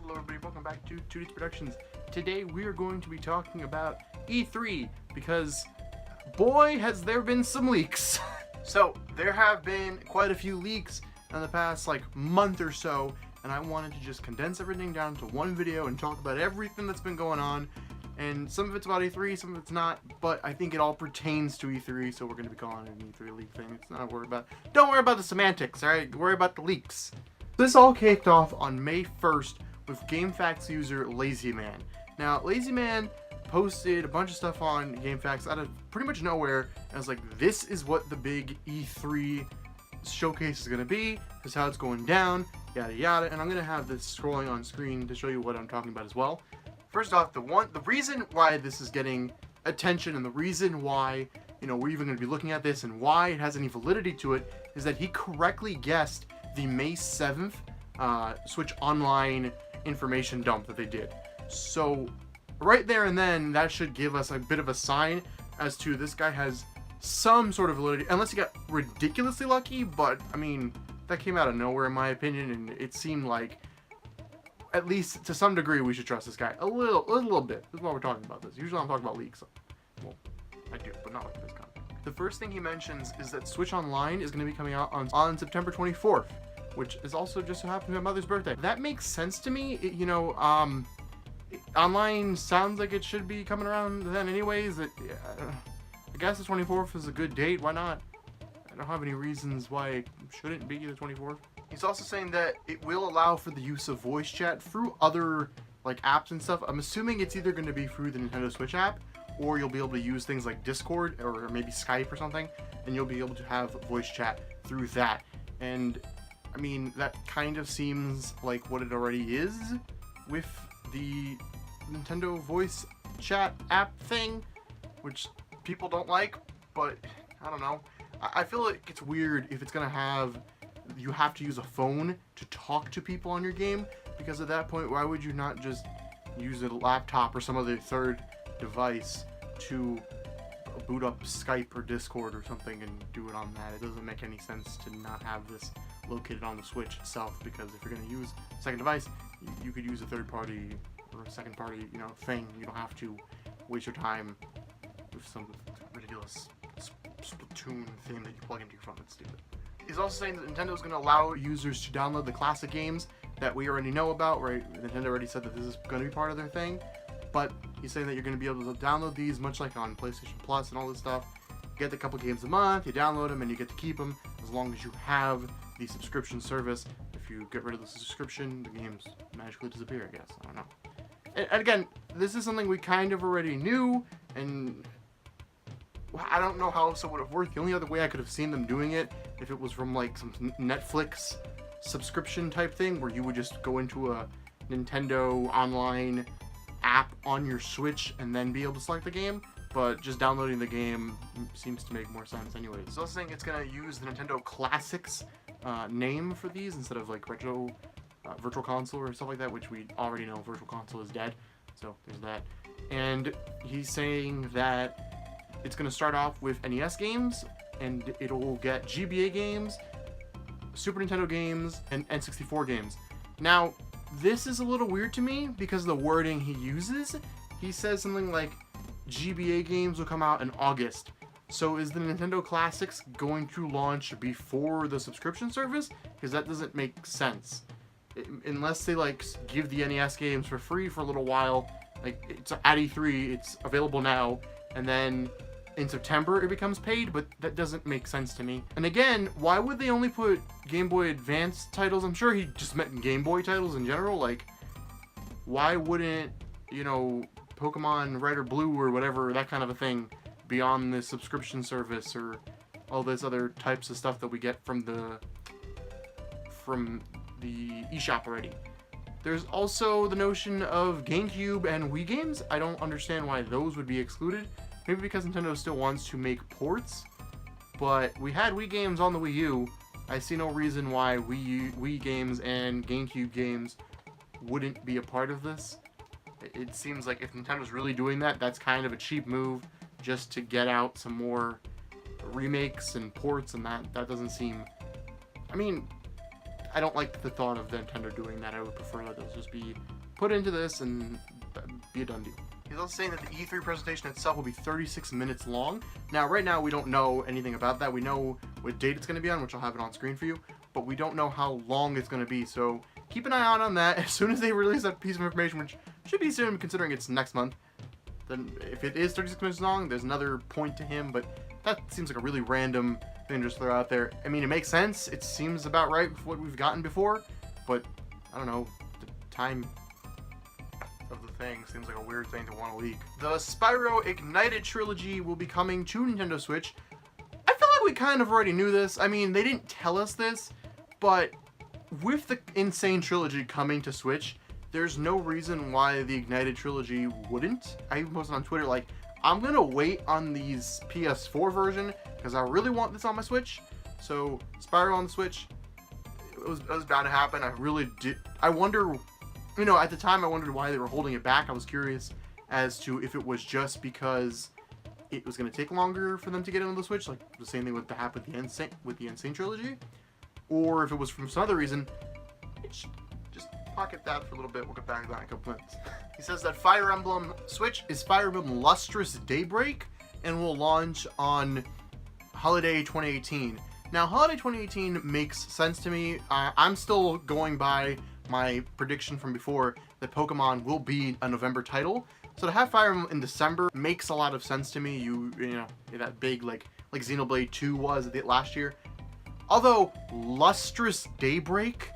Hello everybody, welcome back to 2D Productions. Today we are going to be talking about E3 because boy has there been some leaks. So there have been quite a few leaks in the past month or so, and I wanted to just condense everything down to one video and talk about everything that's been going on. And some of it's about E3, some of it's not, but I think it all pertains to E3, so we're going to be calling it an E3 leak thing. It's not worry about. Don't worry about the semantics, alright? Worry about the leaks. This all kicked off on May 1st with GameFAQs user Lazzymans. Now, Lazzymans posted a bunch of stuff on GameFAQs out of pretty much nowhere, and I was like, this is what the big E3 showcase is going to be, this is how it's going down, yada yada, and I'm going to have this scrolling on screen to show you what I'm talking about as well. First off, the reason why this is getting attention and the reason why, we're even going to be looking at this and why it has any validity to it is that he correctly guessed the May 7th Switch Online information dump that they did. So right there and then, that should give us a bit of a sign as to this guy has some sort of validity, unless he got ridiculously lucky, but I mean, that came out of nowhere in my opinion, and it seemed like at least to some degree we should trust this guy a little bit. This is why we're talking about this. Usually I'm talking about leaks. Well, I do, but not like this kind. The first thing he mentions is that Switch Online is going to be coming out on September 24th, which is also just so happened to my mother's birthday. That makes sense to me. Online sounds like it should be coming around then anyways. I guess the 24th is a good date. Why not? I don't have any reasons why it shouldn't be the 24th. He's also saying that it will allow for the use of voice chat through other apps and stuff. I'm assuming it's either going to be through the Nintendo Switch app, or you'll be able to use things like Discord or maybe Skype or something, and you'll be able to have voice chat through that. And I mean, that kind of seems like what it already is with the Nintendo voice chat app thing, which people don't like, but I don't know. I feel like it's weird if it's gonna have you have to use a phone to talk to people on your game, because at that point, why would you not just use a laptop or some other third device to boot up Skype or Discord or something and do it on that? It doesn't make any sense to not have this located on the Switch itself, because if you're going to use a second device, you could use a third party or a second party, thing. You don't have to waste your time with some ridiculous Splatoon thing that you plug into your phone. It's stupid. He's also saying that Nintendo is going to allow users to download the classic games that we already know about, right? Nintendo already said that this is going to be part of their thing, but he's saying that you're going to be able to download these much like on PlayStation Plus and all this stuff. You get a couple games a month, you download them, and you get to keep them as long as you have the subscription service. If you get rid of the subscription, the games magically disappear, I guess. I don't know. And again, this is something we kind of already knew, and I don't know how else it would have worked. The only other way I could have seen them doing it, if it was from some Netflix subscription type thing, where you would just go into a Nintendo online app on your Switch and then be able to select the game, but just downloading the game seems to make more sense anyway. It's also saying it's going to use the Nintendo Classics name for these instead of retro Virtual Console or stuff like that, which we already know Virtual Console is dead, so there's that. And he's saying that it's going to start off with NES games, and it'll get GBA games, Super Nintendo games, and N64 games. Now, this is a little weird to me because of the wording he uses. He says something like GBA games will come out in August. So is the Nintendo Classics going to launch before the subscription service? Because that doesn't make sense. Unless they give the NES games for free for a little while. It's at E3, it's available now, and then in September it becomes paid, but that doesn't make sense to me. And again, why would they only put Game Boy Advance titles? I'm sure he just meant Game Boy titles in general. Why wouldn't, Pokemon Red or Blue or whatever, that kind of a thing, be on the subscription service or all those other types of stuff that we get from the eShop already? There's also the notion of GameCube and Wii games. I don't understand why those would be excluded. Maybe because Nintendo still wants to make ports, but we had Wii games on the Wii U. I see no reason why Wii games and GameCube games wouldn't be a part of this. It seems like if Nintendo's really doing that, that's kind of a cheap move just to get out some more remakes and ports, and that doesn't seem... I mean, I don't like the thought of Nintendo doing that. I would prefer that those just be put into this and be a done deal. He's also saying that the E3 presentation itself will be 36 minutes long. Now, right now, we don't know anything about that. We know what date it's going to be on, which I'll have it on screen for you, but we don't know how long it's going to be, so keep an eye out on that. As soon as they release that piece of information, which should be soon, considering it's next month, then if it is 36 minutes long, there's another point to him, but that seems like a really random thing to just throw out there. I mean, it makes sense. It seems about right with what we've gotten before, but I don't know, the time of the thing seems like a weird thing to want to leak. The Spyro Ignited trilogy will be coming to Nintendo Switch. I feel like we kind of already knew this. I mean, they didn't tell us this, but with the Insane trilogy coming to Switch, there's no reason why the Ignited trilogy wouldn't. I even posted on Twitter, like, I'm gonna wait on these PS4 version because I really want this on my Switch. So Spyro on the Switch, it was bound to happen. I really did. I wonder, you know, at the time I wondered why they were holding it back. I was curious as to if it was just because it was gonna take longer for them to get it on the Switch, like the same thing would happen with the Insane trilogy, or if it was from some other reason. Just pocket that for a little bit. We'll get back to that in a couple minutes. He says that Fire Emblem Switch is Fire Emblem Lustrous Daybreak and will launch on Holiday 2018. Now, Holiday 2018 makes sense to me. I'm still going by my prediction from before that Pokeom will be a November title. So to have Fire Emblem in December makes a lot of sense to me. You know, that big, like Xenoblade 2 was last year. Although, Lustrous Daybreak?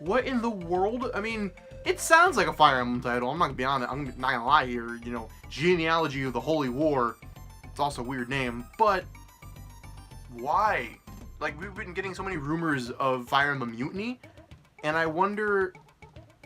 What in the world? I mean, it sounds like a Fire Emblem title. I'm not gonna be honest. I'm not gonna lie here. You know, Genealogy of the Holy War. It's also a weird name, but why? Like, we've been getting so many rumors of Fire Emblem Mutiny, and I wonder,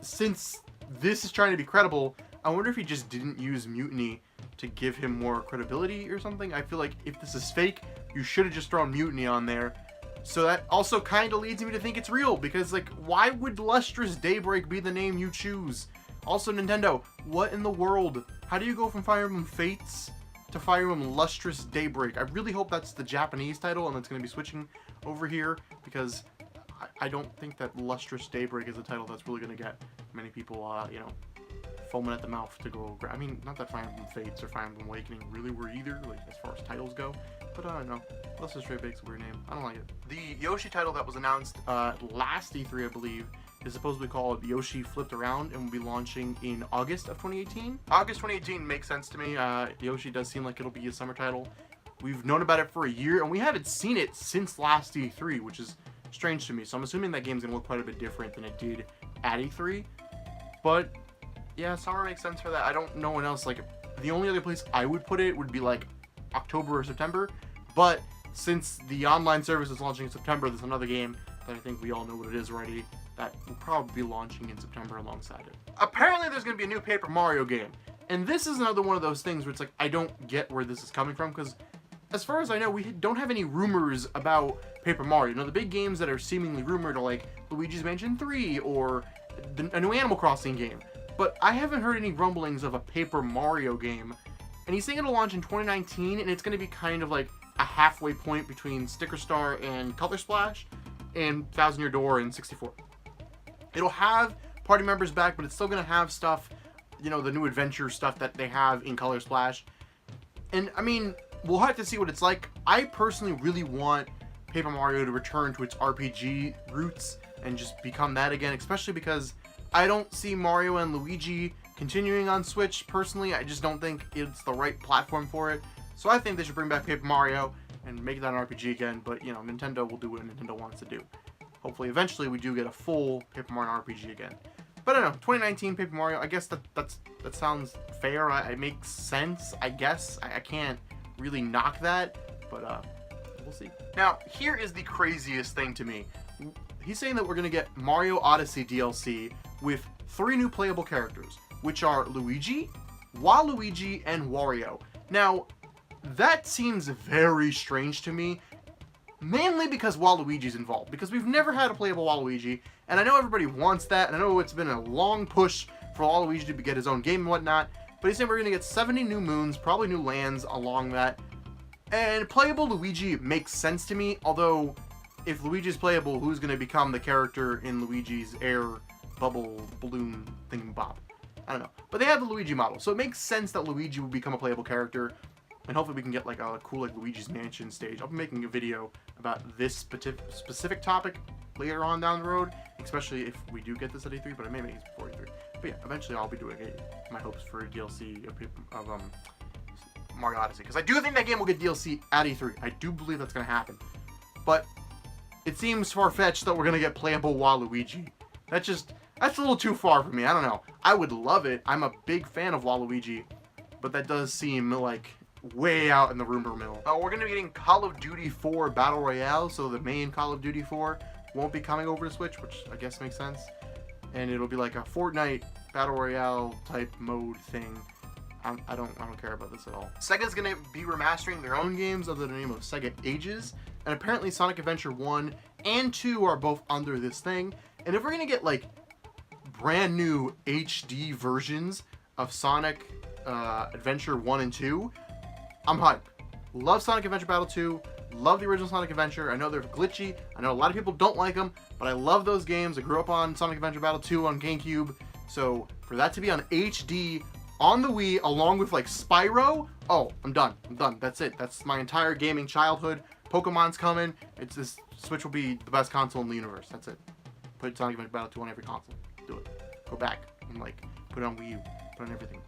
since this is trying to be credible, I wonder if he just didn't use Mutiny to give him more credibility or something. I feel like if this is fake, you should have just thrown Mutiny on there. So that also kind of leads me to think it's real, because, like, why would Lustrous Daybreak be the name you choose? Also, Nintendo, what in the world? How do you go from Fire Emblem Fates to Fire Emblem Lustrous Daybreak? I really hope that's the Japanese title and it's going to be switching over here, because I don't think that Lustrous Daybreak is a title that's really going to get many people, you know, foaming at the mouth to go grab. I mean, not that Fire Emblem Fates or Fire Emblem Awakening really were either, like, as far as titles go. But I don't know. Lustrous Daybreak's a weird name. I don't like it. The Yoshi title that was announced last E3, I believe, is supposedly called Yoshi Flipped Around and will be launching in August of 2018. August 2018 makes sense to me. Yoshi does seem like it'll be a summer title. We've known about it for a year, and we haven't seen it since last E3, which is strange to me. So I'm assuming that game's going to look quite a bit different than it did at E3. But, yeah, summer makes sense for that. I don't know what else. Like, the only other place I would put it would be, like, October or September. But since the online service is launching in September, there's another game that I think we all know what it is already that will probably be launching in September alongside it. Apparently there's going to be a new Paper Mario game. And this is another one of those things where it's like, I don't get where this is coming from, because as far as I know, we don't have any rumors about Paper Mario. You know, the big games that are seemingly rumored are like Luigi's Mansion 3 or a new Animal Crossing game. But I haven't heard any rumblings of a Paper Mario game. And he's saying it'll launch in 2019, and it's going to be kind of like a halfway point between Sticker Star and Color Splash and Thousand Year Door and 64. It'll have party members back, but it's still going to have stuff, you know, the new adventure stuff that they have in Color Splash. And, I mean, we'll have to see what it's like. I personally really want Paper Mario to return to its RPG roots and just become that again, especially because I don't see Mario and Luigi continuing on Switch. Personally, I just don't think it's the right platform for it. So I think they should bring back Paper Mario and make that an RPG again, but, you know, Nintendo will do what Nintendo wants to do. Hopefully, eventually, we do get a full Paper Mario RPG again. But I don't know, 2019 Paper Mario, I guess that sounds fair. It makes sense, I guess. I can't really knock that, but we'll see. Now, here is the craziest thing to me. He's saying that we're going to get Mario Odyssey DLC with 3 new playable characters, which are Luigi, Waluigi, and Wario. Now, that seems very strange to me, mainly because Waluigi's involved, because we've never had a playable Waluigi, and I know everybody wants that, and I know it's been a long push for Waluigi to get his own game and whatnot, but he's saying we're going to get 70 new moons, probably new lands along that, and playable Luigi makes sense to me, although if Luigi's playable, who's going to become the character in Luigi's air bubble balloon thingamabob? I don't know. But they have the Luigi model, so it makes sense that Luigi will become a playable character, and hopefully we can get like a cool like Luigi's Mansion stage. I'll be making a video about this specific topic later on down the road, especially if we do get this at E3, but I may make it before E3. But yeah, eventually I'll be doing my hopes for a DLC of Mario Odyssey, because I do think that game will get DLC at E3. I do believe that's going to happen. But it seems far-fetched that we're going to get playable Waluigi. That's a little too far for me. I don't know. I would love it. I'm a big fan of Waluigi, but that does seem like way out in the rumor mill. We're going to be getting Call of Duty 4 Battle Royale, so the main Call of Duty 4 won't be coming over to Switch, which I guess makes sense. And it'll be like a Fortnite Battle Royale type mode thing. I don't care about this at all. Sega's gonna be remastering their own games under the name of Sega Ages, and apparently Sonic Adventure 1 and 2 are both under this thing. And if we're gonna get like brand new HD versions of Sonic Adventure 1 and 2, I'm hyped. Love Sonic Adventure Battle 2. Love the original Sonic Adventure. I know they're glitchy. I know a lot of people don't like them, but I love those games. I grew up on Sonic Adventure Battle 2 on GameCube. So for that to be on HD on the Wii along with like Spyro, oh, I'm done. I'm done. That's it. That's my entire gaming childhood. Pokemon's coming. Switch will be the best console in the universe. That's it. Put Sonic Adventure Battle 2 on every console. Do it. Go back and like put it on Wii U. Put it on everything.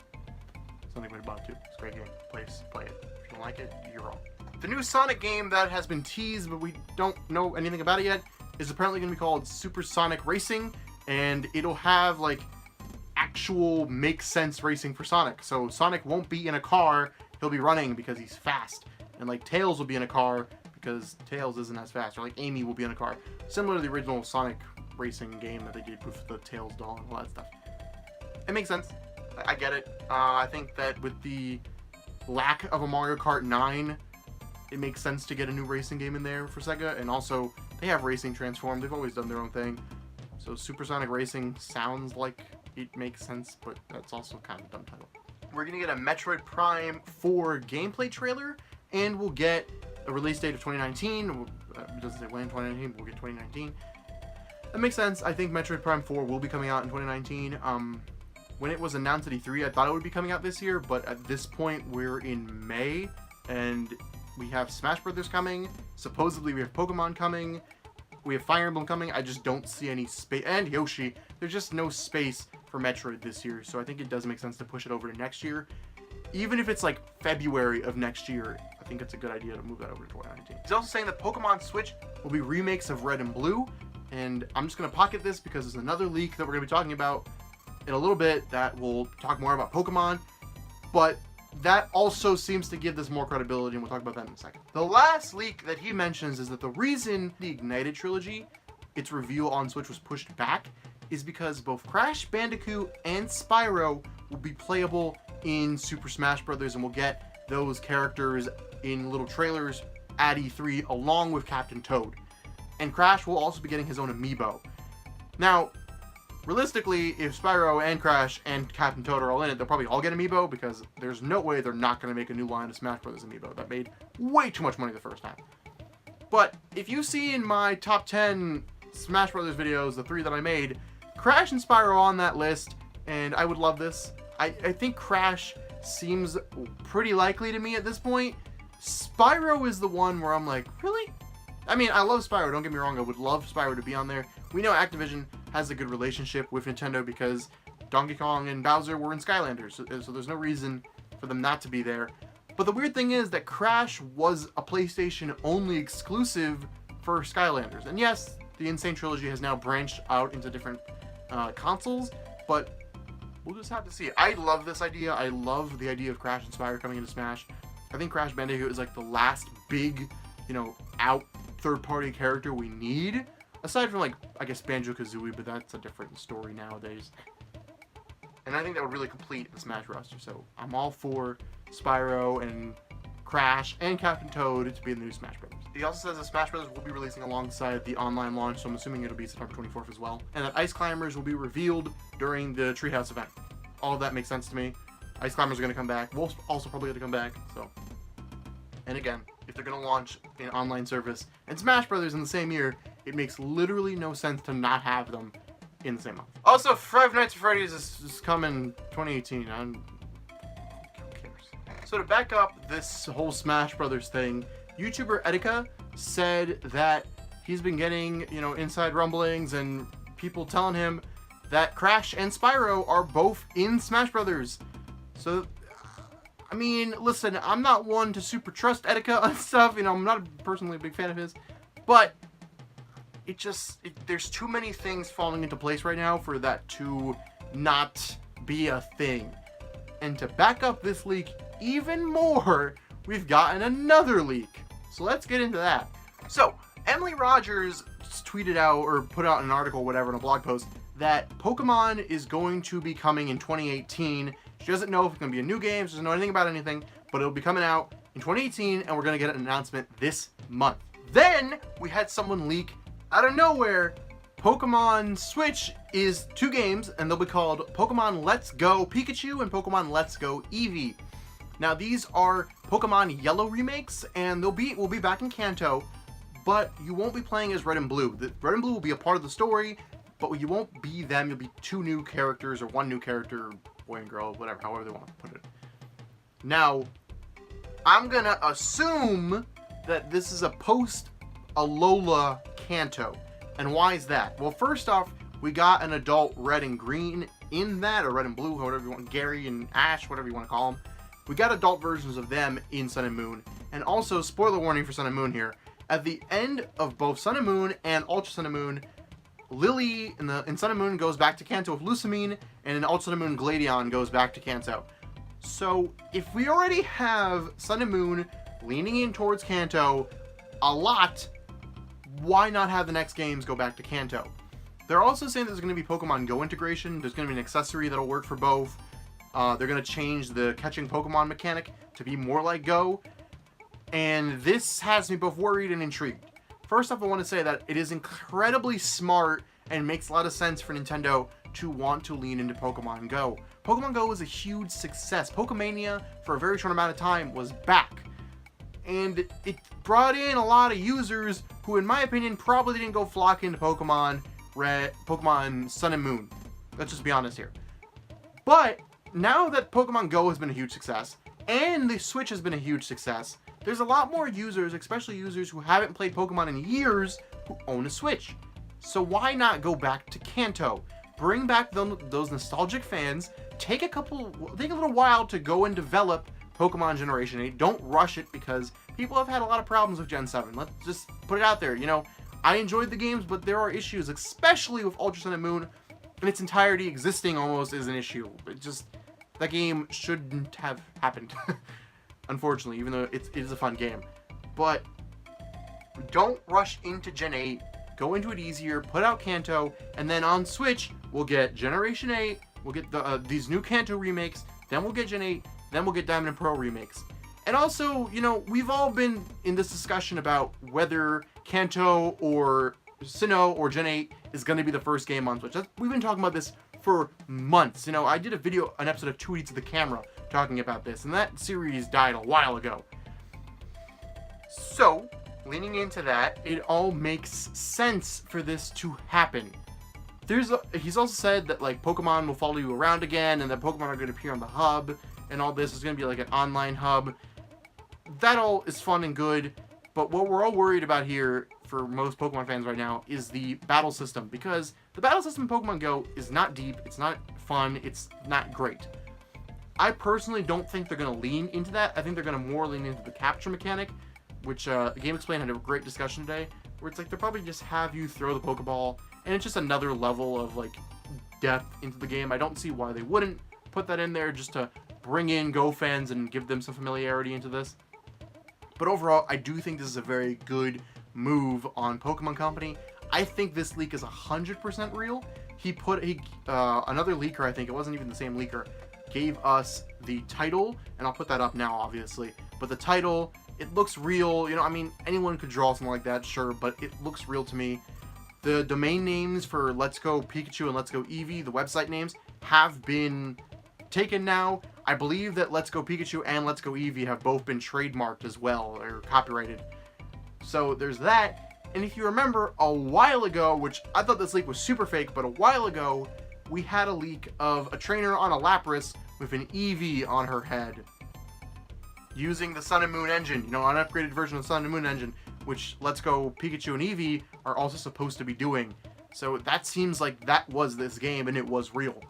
Sonic Adventure Battle 2. It's a great game. Play it. If you don't like it, you're wrong. The new Sonic game that has been teased, but we don't know anything about it yet, is apparently going to be called Super Sonic Racing, and it'll have like actual make sense racing for Sonic. So Sonic won't be in a car, he'll be running because he's fast, and like Tails will be in a car because Tails isn't as fast, or like Amy will be in a car, similar to the original Sonic racing game that they did with the Tails doll and all that stuff. It makes sense. I get it. I think that with the lack of a Mario Kart 9, it makes sense to get a new racing game in there for Sega, and also they have Racing Transform. They've always done their own thing. So Super Sonic Racing sounds like it makes sense, but that's also kind of a dumb title. We're going to get a Metroid Prime 4 gameplay trailer, and we'll get a release date of 2019. It doesn't say when in 2019, but we'll get 2019. That makes sense. I think Metroid Prime 4 will be coming out in 2019. When it was announced at E3, I thought it would be coming out this year, but at this point, we're in May, and we have Smash Brothers coming. Supposedly, we have Pokemon coming. We have Fire Emblem coming. I just don't see any space. And Yoshi. There's just no space for Metroid this year. So I think it does make sense to push it over to next year. Even if it's like February of next year, I think it's a good idea to move that over to 2019. He's also saying that Pokemon Switch will be remakes of Red and Blue. And I'm just going to pocket this because there's another leak that we're going to be talking about in a little bit that will talk more about Pokemon. But that also seems to give this more credibility, and we'll talk about that in a second. The last leak that he mentions is that the reason the Ignited trilogy, its reveal on Switch, was pushed back is because both Crash Bandicoot and Spyro will be playable in Super Smash Bros. And we'll get those characters in little trailers at E3 along with Captain Toad. And Crash will also be getting his own amiibo. Now, realistically, if Spyro and Crash and Captain Toad are all in it, they'll probably all get amiibo because there's no way they're not going to make a new line of Smash Bros. Amiibo. That made way too much money the first time. But if you see in my top 10 Smash Bros. Videos, the 3 that I made, Crash and Spyro are on that list, and I would love this. I think Crash seems pretty likely to me at this point. Spyro is the one where I'm like, really? I mean, I love Spyro, don't get me wrong, I would love Spyro to be on there. We know Activision has a good relationship with Nintendo because Donkey Kong and Bowser were in Skylanders, so there's no reason for them not to be there. But the weird thing is that Crash was a PlayStation-only exclusive for Skylanders. And yes, the Insane Trilogy has now branched out into different consoles, but we'll just have to see. I love this idea. I love the idea of Crash and Spyro coming into Smash. I think Crash Bandicoot is like the last big, out third-party character we need. Aside from, like, I guess Banjo-Kazooie, but that's a different story nowadays. And I think that would really complete the Smash roster. So I'm all for Spyro and Crash and Captain Toad to be in the new Smash Bros. He also says that Smash Bros. Will be releasing alongside the online launch, so I'm assuming it'll be September 24th as well. And that Ice Climbers will be revealed during the Treehouse event. All of that makes sense to me. Ice Climbers are going to come back. Wolf's also probably going to come back, so. And again, if they're going to launch an online service and Smash Brothers in the same year, it makes literally no sense to not have them in the same month. Also, Five Nights at Freddy's is coming 2018. Who cares? So to back up this whole Smash Brothers thing, YouTuber Etika said that he's been getting, inside rumblings and people telling him that Crash and Spyro are both in Smash Brothers. So, I mean, listen, I'm not one to super trust Etika on stuff. I'm not personally a big fan of his, but there's too many things falling into place right now for that to not be a thing. And to back up this leak even more, we've gotten another leak. So let's get into that. So, Emily Rogers tweeted out or put out an article, whatever, in a blog post, that Pokemon is going to be coming in 2018. She doesn't know if it's going to be a new game, she doesn't know anything about anything, but it'll be coming out in 2018, and we're going to get an announcement this month. Then, we had someone leak, out of nowhere, Pokemon Switch is 2 games, and they'll be called Pokemon Let's Go Pikachu and Pokemon Let's Go Eevee. Now, these are Pokemon Yellow remakes, and we'll be back in Kanto, but you won't be playing as Red and Blue. The Red and Blue will be a part of the story, but you won't be them. You'll be 2 new characters or 1 new character, boy and girl, whatever, however they want to put it. Now, I'm gonna assume that this is a post-Alola Kanto. And why is that? Well, first off, we got an adult Red and Green in that, or Red and Blue, whatever you want, Gary and Ash, whatever you want to call them. We got adult versions of them in Sun and Moon. And also, spoiler warning for Sun and Moon here, at the end of both Sun and Moon and Ultra Sun and Moon, Lily in Sun and Moon goes back to Kanto with Lusamine, and in Ultra Sun and Moon, Gladion goes back to Kanto. So, if we already have Sun and Moon leaning in towards Kanto a lot, why not have the next games go back to Kanto? They're also saying there's going to be Pokemon Go integration. There's going to be an accessory that'll work for both. They're going to change the catching Pokemon mechanic to be more like Go. And this has me both worried and intrigued. First off, I want to say that it is incredibly smart and makes a lot of sense for Nintendo to want to lean into Pokemon Go. Pokemon Go was a huge success. Pokemania, for a very short amount of time, was back. And it brought in a lot of users who, in my opinion, probably didn't go flock into Pokemon Sun and Moon. Let's just be honest here. But now that Pokemon Go has been a huge success, and the Switch has been a huge success, there's a lot more users, especially users who haven't played Pokemon in years, who own a Switch. So why not go back to Kanto? Bring back those nostalgic fans, take a little while to go and develop Pokemon Generation 8. Don't rush it, because people have had a lot of problems with Gen 7. Let's just put it out there. I enjoyed the games, but there are issues, especially with Ultra Sun and Moon in its entirety existing almost is an issue. That game shouldn't have happened. Unfortunately, even though it is a fun game. But don't rush into Gen 8. Go into it easier, put out Kanto, and then on Switch, we'll get Generation 8, we'll get these new Kanto remakes, then we'll get Gen 8, then we'll get Diamond and Pearl remakes. And also, we've all been in this discussion about whether Kanto or Sinnoh or Gen 8 is going to be the first game on Switch. We've been talking about this for months. I did an episode of 2 Eats of the Camera talking about this, and that series died a while ago. So, leaning into that, it all makes sense for this to happen. He's also said that Pokemon will follow you around again, and that Pokemon are going to appear on the hub, and all this is going to be like an online hub. That all is fun and good, but what we're all worried about here, for most Pokemon fans right now, is the battle system, because the battle system in Pokemon Go is not deep, it's not fun, it's not great. I personally don't think they're going to lean into that. I think they're going to more lean into the capture mechanic, which Gamexplain had a great discussion today, where it's they'll probably just have you throw the Pokeball, and it's just another level of depth into the game. I don't see why they wouldn't put that in there just to bring in Go fans and give them some familiarity into this. But overall, I do think this is a very good move on Pokemon Company. I think this leak is 100% real. Another leaker, I think, it wasn't even the same leaker, gave us the title, and I'll put that up now, obviously, but the title, it looks real. Anyone could draw something like that, sure, but it looks real to me. The domain names for Let's Go Pikachu and Let's Go Eevee, the website names, have been taken now. I believe that Let's Go Pikachu and Let's Go Eevee have both been trademarked as well, or copyrighted. So there's that. And if you remember, a while ago, which I thought this leak was super fake, but a while ago, we had a leak of a trainer on a Lapras with an Eevee on her head, using the Sun and Moon engine, you know, an upgraded version of the Sun and Moon engine, which Let's Go Pikachu and Eevee are also supposed to be doing. So that seems like that was this game, and it was real.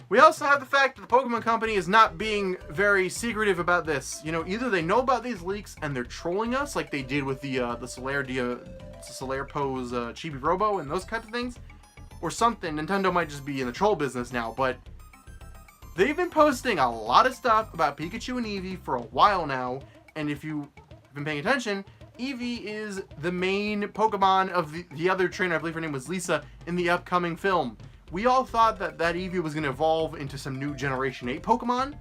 We also have the fact that the Pokemon Company is not being very secretive about this. You know, either they know about these leaks and they're trolling us, like they did with the Solaire Pose Chibi Robo and those kinds of things, or something. Nintendo might just be in the troll business now, but they've been posting a lot of stuff about Pikachu and Eevee for a while now, and if you've been paying attention, Eevee is the main Pokemon of the other trainer, I believe her name was Lisa, in the upcoming film. We all thought that Eevee was going to evolve into some new Generation 8 Pokemon.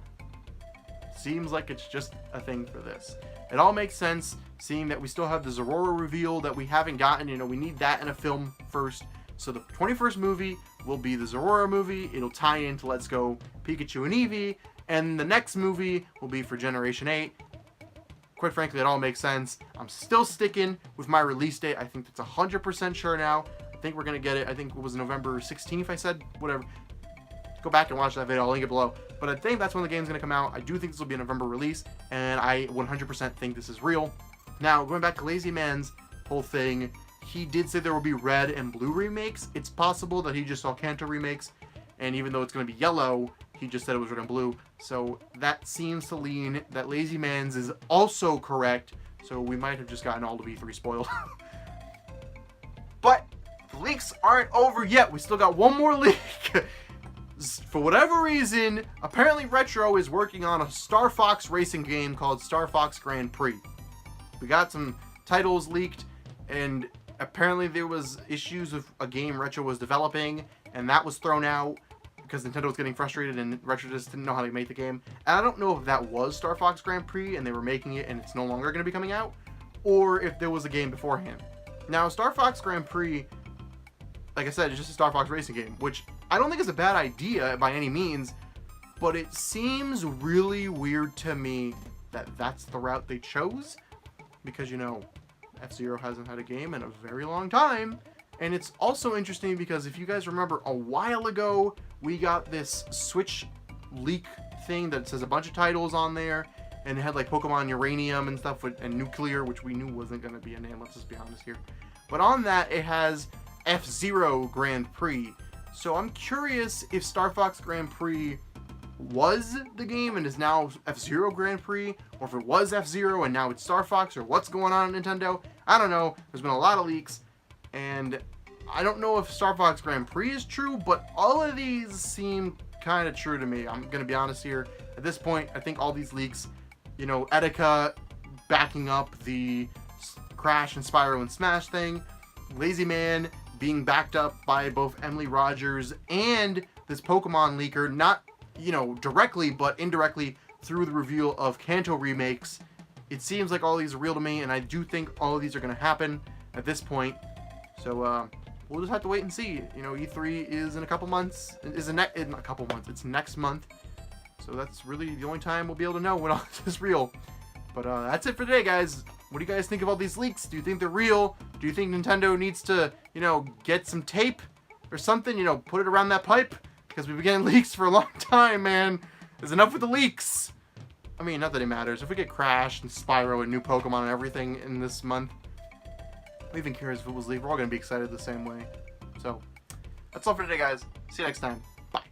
Seems like it's just a thing for this. It all makes sense, seeing that we still have the Zorora reveal that we haven't gotten. You know, we need that in a film first. So the 21st movie will be the Zorora movie. It'll tie into Let's Go Pikachu and Eevee. And the next movie will be for Generation 8. Quite frankly, it all makes sense. I'm still sticking with my release date. I think that's 100% sure now. I think we're going to get it. I think it was November 16th, I said. Whatever. Go back and watch that video. I'll link it below. But I think that's when the game's going to come out. I do think this will be a November release. And I 100% think this is real. Now, going back to Lazzymans' whole thing, he did say there will be red and blue remakes. It's possible that he just saw Kanto remakes. And even though it's going to be yellow, he just said it was red and blue. So that seems to lean that Lazzymans is also correct. So we might have just gotten all of E3 spoiled. But the leaks aren't over yet. We still got one more leak. For whatever reason, apparently Retro is working on a Star Fox racing game called Star Fox Grand Prix. We got some titles leaked, and apparently there was issues with a game Retro was developing, and that was thrown out because Nintendo was getting frustrated and Retro just didn't know how to make the game. And I don't know if that was Star Fox Grand Prix and they were making it and it's no longer going to be coming out, or if there was a game beforehand. Now, Star Fox Grand Prix, like I said, it's just a Star Fox racing game, which I don't think is a bad idea by any means, but it seems really weird to me that that's the route they chose, because, you know, F-Zero hasn't had a game in a very long time. And it's also interesting because if you guys remember, a while ago we got this Switch leak thing that says a bunch of titles on there, and it had like Pokemon Uranium and stuff, and Nuclear, which we knew wasn't going to be a name, let's just be honest here. But on that it has F-Zero Grand Prix. So I'm curious if Star Fox Grand Prix was the game and is now F-Zero Grand Prix, or if it was F-Zero and now it's Star Fox, or what's going on at Nintendo. I don't know. There's been a lot of leaks, and I don't know if Star Fox Grand Prix is true, but all of these seem kind of true to me. I'm going to be honest here. At this point, I think all these leaks, you know, Etika backing up the Crash and Spyro and Smash thing, Lazzyman being backed up by both Emily Rogers and this Pokemon leaker, not, you know, directly, but indirectly through the reveal of Kanto remakes. It seems like all these are real to me, and I do think all of these are going to happen at this point. So, we'll just have to wait and see. You know, E3 is in a couple months. In a couple months. It's next month. So that's really the only time we'll be able to know when all this is real. But that's it for today, guys. What do you guys think of all these leaks? Do you think they're real? Do you think Nintendo needs to, you know, get some tape or something? You know, put it around that pipe? Because we've been getting leaks for a long time, man. There's enough with the leaks. I mean, not that it matters. If we get Crash and Spyro and new Pokemon and everything in this month, who even cares if it was leaked? We're all going to be excited the same way. So, that's all for today, guys. See you next time. Bye.